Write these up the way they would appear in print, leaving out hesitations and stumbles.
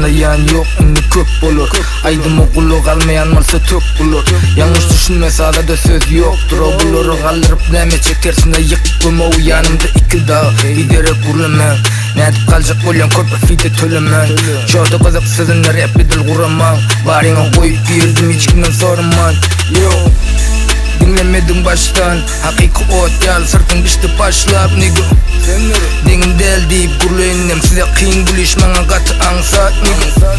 Aslında yan yok, indi köp bolur. Aydım okulu kalmayan malsa tök bulur. Yanlış düşünmese arada söz yoktur. O buluru kaldırıp neme çekersinde yıkıp o yanımda iki dağ giderek vurulma. Netip kalacak olyan köp fide tölemem. Çoğda kazak sözünler hep bir dil kuramam. Barına koyup girdim hiç kimden sormam. Yok dinlemedim baştan. Hakiki ot yal sırtın düştü başlap nigga. Dengim del deyip gurlu innem. Size kıyın buliş bana katı ansat nigga.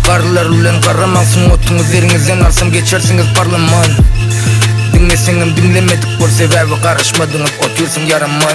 Karılar ulen karamansın otunuz yerinizden alsam geçersiniz parlaman. Dinlesenim dinlemedik bu sebebi karışmadınız otursun yaramay.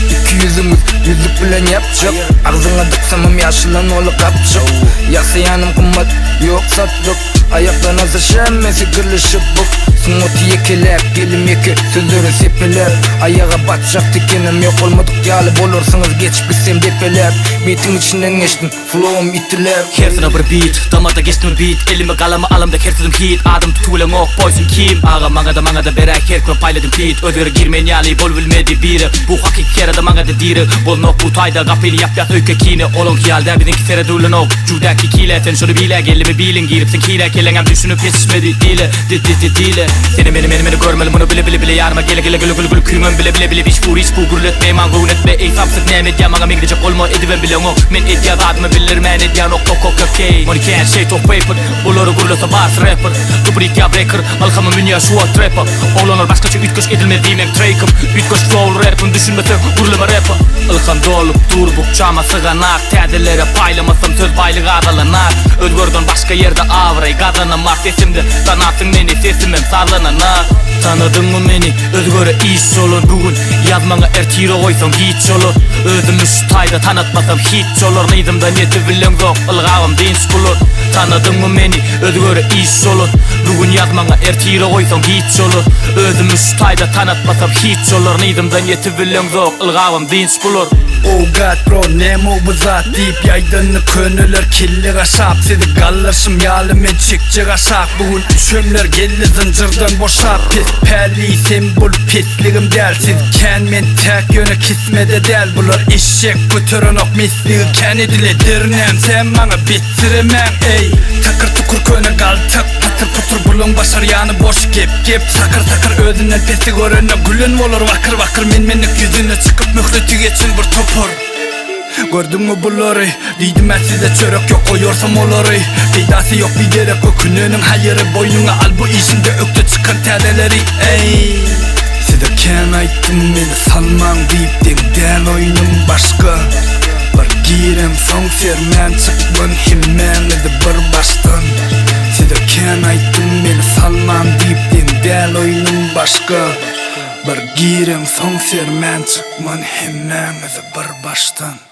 İki yüzümüz yüzlük bilen yapacak. Ağzına dıksamam yaşlılan oğlu kapacak. Yaksa yanım kımmat yok sattık. Ayaklarına zışemmesi kırılışıp buk. Sınoti yekelep gelim yeke sözleri sepelep. Ayağa batacak dikenim yok olmadık yalip olursanız geçip gitsem depelep. Beatin içinden geçtim flow'um itilep. Hersine bir beat damarda geçtim beat. Elime kalama alamda kertledim hit. Adım tutulen ok boysun kim. Ağa mangada berak herkme payladım hit. Öderi girmen yali bol bilmedi biri. Bu hakik kerede mangada diri. Bol nok bu tayda kapili yap höyke kine. Olon ki halde bizimki serede ulan ok. Cudaki kile sen şunu bile gelimi bilin. Girip sen kile kelengem düşünüp yetişmedi dile. Dile seni beni görmeli bunu bile yarıma gele gül küngön bile biş bu gurlet be man gurnet be ey sapsık ne medya manga mi gidecek olma ediven bile ngok men edya adımı bilir men edya nok okay money can't shake of paper bulları gurlata bars rapper tubrik ya breaker malkamı münya şu trapper olanlar başkaça ütköş edilmediğim em trake'ım ütköş flow rap'ın düşünmese gurlama rapper ılkan dolup durbuk çama sığanak tədelere paylamasam söz baylık adalanak özgördün başka yerde avray kazanamak sesimde sanatın beni sesimem sarlanana tanıdın mı beni özgöre iş olur bugün yazmana ertiro koysam hiç olur özümü şu tayda tanıtmasam hiç olur neydimda neti bilen yok ılgavım dinç bulur tanıdın mı beni özgöre iş olur bugün yazmana ertiro koysam hiç olur özümü şu tayda tanıtmasam hiç olur neydimda neti bilen yok ılgavım dinç bulur. Oh god bro nemo bu zat deyip yaydığını könüller killi kaşap sizi kallaşım yalı men çekçe kaşak bugün üçümler geldi zincirden boşap pis perli sembol pisligim del siz ken men tek yöne kismede del bular eşek götürün ok misliği ken edile dirnem sen bana bittiremen ey takır tukur köne kaltık patır putur bulun başar yanı boş gep takır özünden pesi görünne gülün olur vakır menlik yüzüne çıkıp mühreti geçin bir topur. Gördün mü bunları? Dedim ben size çörek yok koyorsam oları. Peydası yok bir gerek o gününün hayırı boynuna al bu işinde öktü çıkan teleleri ey. Size ken ayttım beni salmam deyip den oyunum başka. Bir girem son sermen çıkman himmen edi bir baştan. Size ken ayttım beni salmam deyip den oyunum başka. Bir girem son sermen çıkman himmen edi bir baştan.